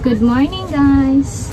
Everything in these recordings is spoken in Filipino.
Good morning, guys.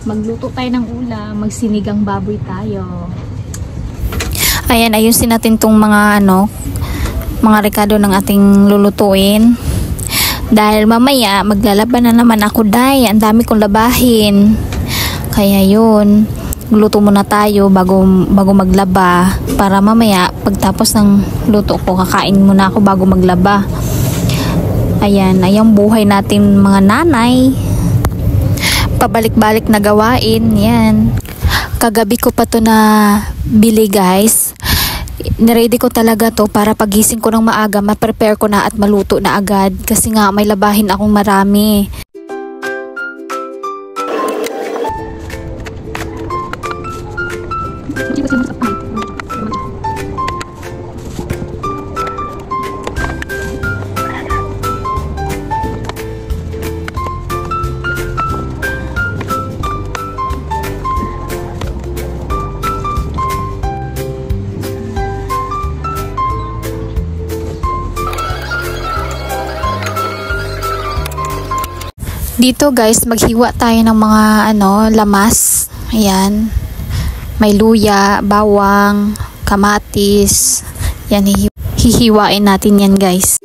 Magluto tayo ng ulam, magsinigang baboy tayo. Ayan, ayusin natin tong mga mga rekado ng ating lulutuin. Dahil mamaya maglalaban na naman ako, day. Ang dami kong labahin. Kaya yun, luto muna tayo bago maglaba. Para mamaya pagtapos ng luto ko, kakain muna ako bago maglaba. Ayan, ayang buhay natin mga nanay. Pabalik-balik na gawain. Yan. Kagabi ko pa to na bili, guys. Niready ko talaga to para pagising ko ng maaga, ma-prepare ko na at maluto na agad. Kasi nga may labahin akong marami. Dito, guys, maghiwa tayo ng mga lamas. Ayan. May luya, bawang, kamatis. Yan, hihiwain natin yan, guys.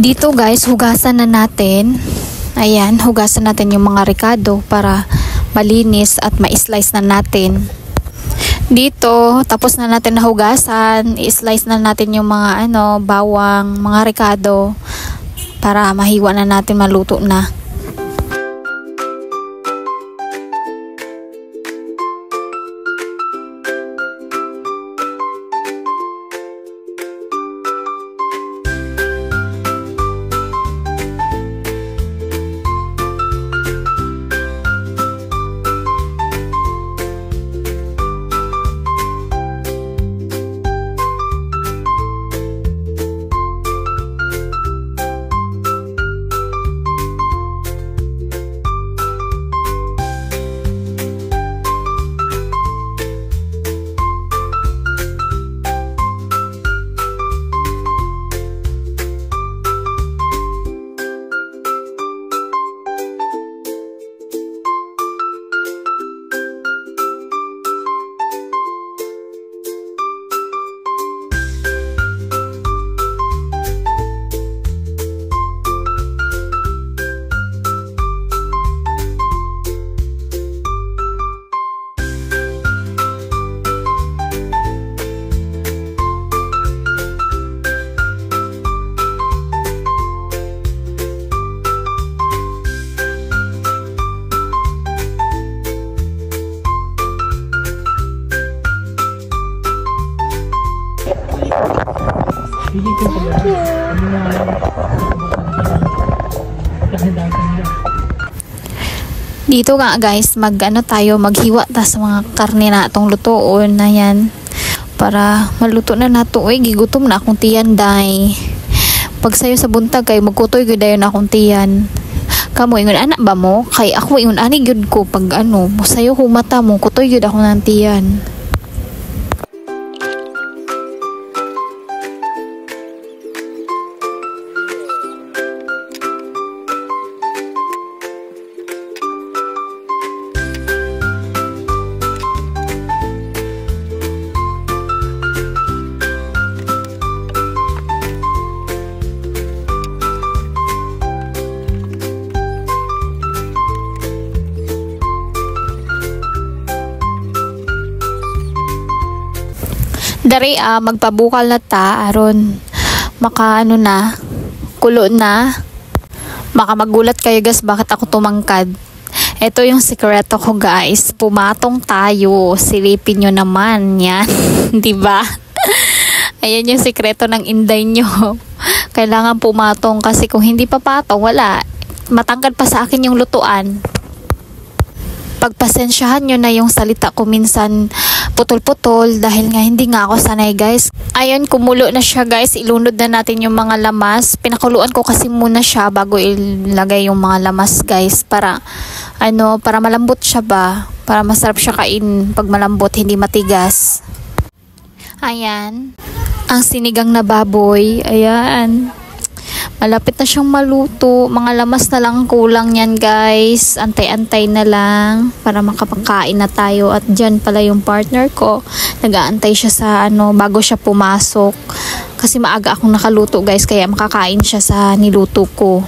Dito, guys, hugasan na natin. Ayan, hugasan natin yung mga rekado para malinis at ma-slice na natin. Dito, tapos na natin nahugasan, i-slice na natin yung mga bawang, mga rekado para mahiwa na natin, maluto na. Dito nga, guys, maghiwa ta sa mga karne na itong lutoon na yan para maluto na nato. Gigutom na akong tiyan, day. Pag sayo sa buntag kay magkutoy gyud dayon akong tiyan. Kamo ingon anak ba mo? Kay ako ingon ani gyud ko pag sayo humata mo kutoy gyud ako ng tiyan. Dari magpabukal na ta aron ano na, kulo na. Baka magulat kayo guys bakit ako tumangkad. Ito yung sikreto ko guys, pumatong tayo, silipin nyo naman yan, di ba? Ayan yung sikreto ng inday nyo. Kailangan pumatong kasi kung hindi pa patong, wala. Matangkad pa sa akin yung lutuan. Pagpasensyahan nyo na yung salita ko minsan putol-putol dahil nga hindi nga ako sanay guys. Ayun, kumulo na siya guys. Ilunod na natin yung mga lamas. Pinakuluan ko kasi muna siya bago ilagay yung mga lamas guys. Para malambot siya ba? Para masarap siya kain pag malambot, hindi matigas. Ayan. Ang sinigang na baboy. Ayan. Malapit na siyang maluto. Mga lamas na lang kulang yan guys. Antay-antay na lang para makapagkain na tayo. At dyan pala yung partner ko. Nag-aantay siya sa bago siya pumasok. Kasi maaga akong nakaluto guys. Kaya makakain siya sa niluto ko.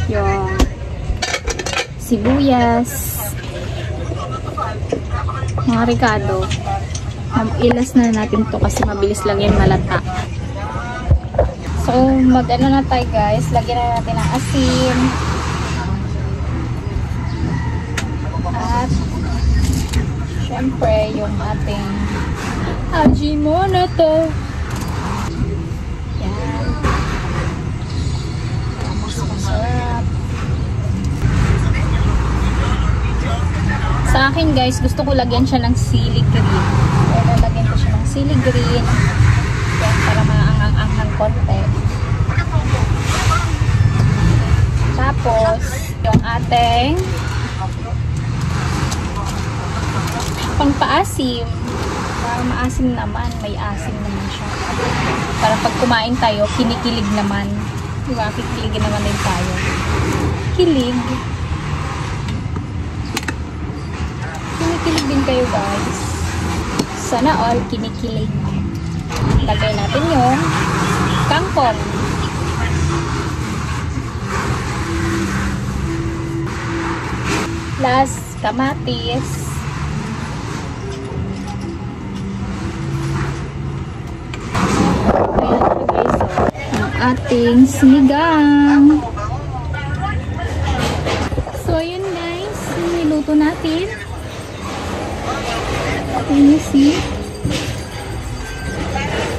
Yung sibuyas. Mga ricado. Ilas na natin to kasi mabilis lang yan malata. So, na tayo guys. Lagyan na natin ang asin. At, syempre, yung ating Ajinomoto. Yan. Masarap. Sa akin guys, gusto ko lagyan siya ng sili green. Kaya lagyan ko siya ng sili green. Yan, para maangang-anghang konti. Tapos, yung ating pangpaasim. Para maasim naman, may asim naman siya. Para pag kumain tayo, kinikilig naman. Diba? Kikiligin naman din tayo. Kilig. Kinikilig din kayo guys. Sana all kinikilig. Lagay natin yung kangkong. Plus kamatis. Ayan guys. Ang ating sinigang. So yun guys. Niluto natin. Can you see?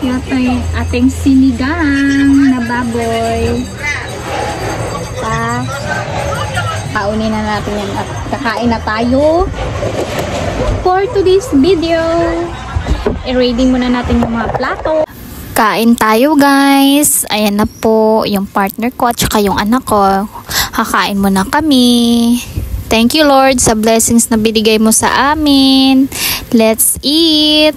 Yata yung ating sinigang na baboy. Paunin na natin yan at kakain na tayo. For today's video, i-ready muna natin yung mga plato. Kain tayo guys. Ayan na po yung partner ko at saka yung anak ko. Kakain muna kami. Thank you Lord sa blessings na binigay mo sa amin. Let's eat!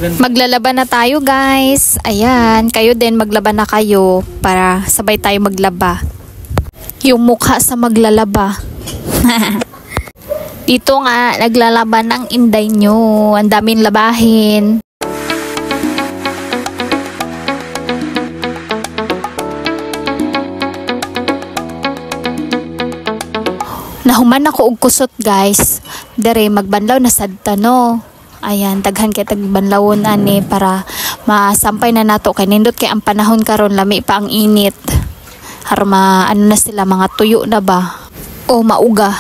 Maglalaban na tayo guys. Ayan, kayo din maglaban na kayo para sabay tayo maglaba. Yung mukha sa maglalaba. Dito nga, naglalaban ang inday nyo. Ang daming labahin. Nahuman ako og kusot guys. Dere magbanlaw na sadta no. Ayan, daghan kay tagbanlawon ani para masampay na nato kay nindot kay ang panahon karon lami pa ang init. Harma na sila mga tuyo na ba o mauga.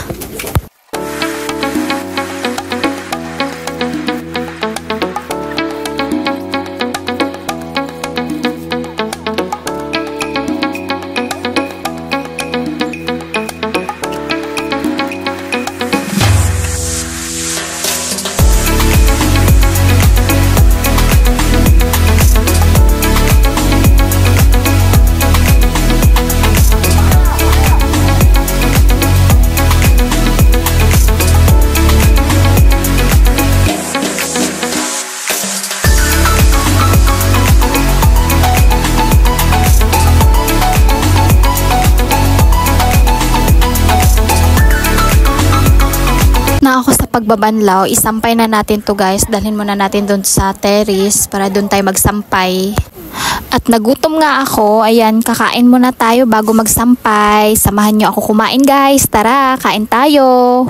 pagbabanlaw, isampay na natin to guys. Dalhin muna natin doon sa terrace para doon tayo magsampay. At nagutom nga ako, ayan, kakain muna tayo bago magsampay. Samahan nyo ako kumain guys, tara, kain tayo.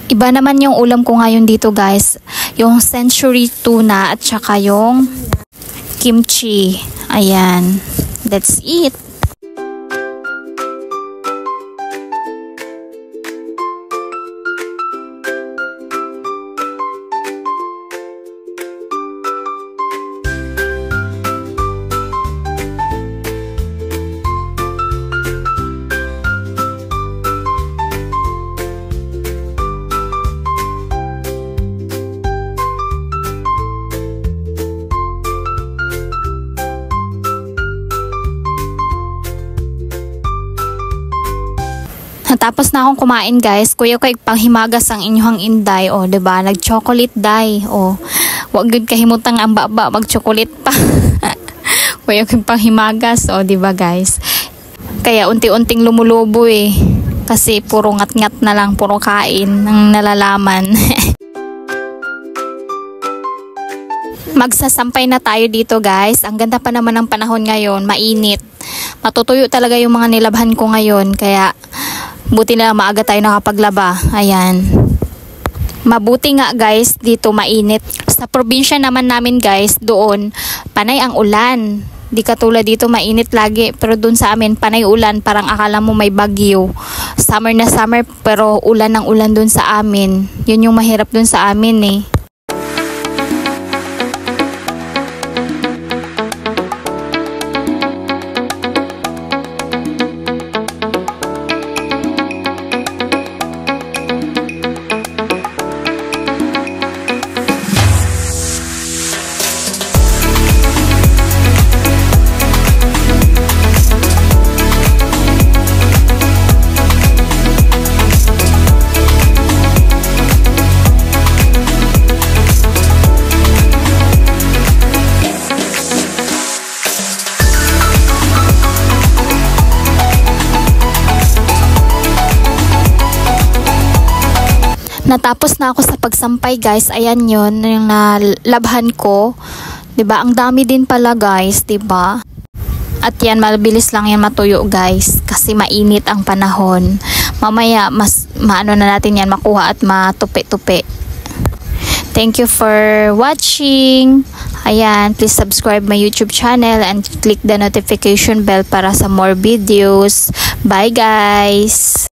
Iba naman yung ulam ko ngayon dito guys, yung century tuna at saka yung kimchi. Ayan, that's it. Tapos na akong kumain guys. Kuya ko panghimagas ang inyong inday. O, diba? Nag-chocolate dye. O, wag good kahimutang ang baba. Mag-chocolate pa. Kuya ko panghimagas. O, diba guys? Kaya unti-unting lumulubo eh. Kasi puro ngat-ngat na lang. Puro kain ng nalalaman. Magsasampay na tayo dito guys. Ang ganda pa naman ng panahon ngayon. Mainit. Matutuyo talaga yung mga nilabhan ko ngayon. Kaya buti na maaga tayo nakapaglaba. Ayan. Mabuti nga guys, dito mainit. Sa probinsya naman namin guys, doon panay ang ulan. Di katulad dito mainit lagi. Pero doon sa amin, panay ulan. Parang akala mo may bagyo. Summer na summer, pero ulan ng ulan doon sa amin. Yun yung mahirap doon sa amin eh. Natapos na ako sa pagsampay guys. Ayan yun, yung nalabhan ko. 'Di ba? Ang dami din pala guys, 'di ba? At yan, mabilis lang yan matuyo guys. Kasi mainit ang panahon. Mamaya, mas maano na natin yan makuha at matupi-tupi. Thank you for watching. Ayan, please subscribe my YouTube channel and click the notification bell para sa more videos. Bye guys!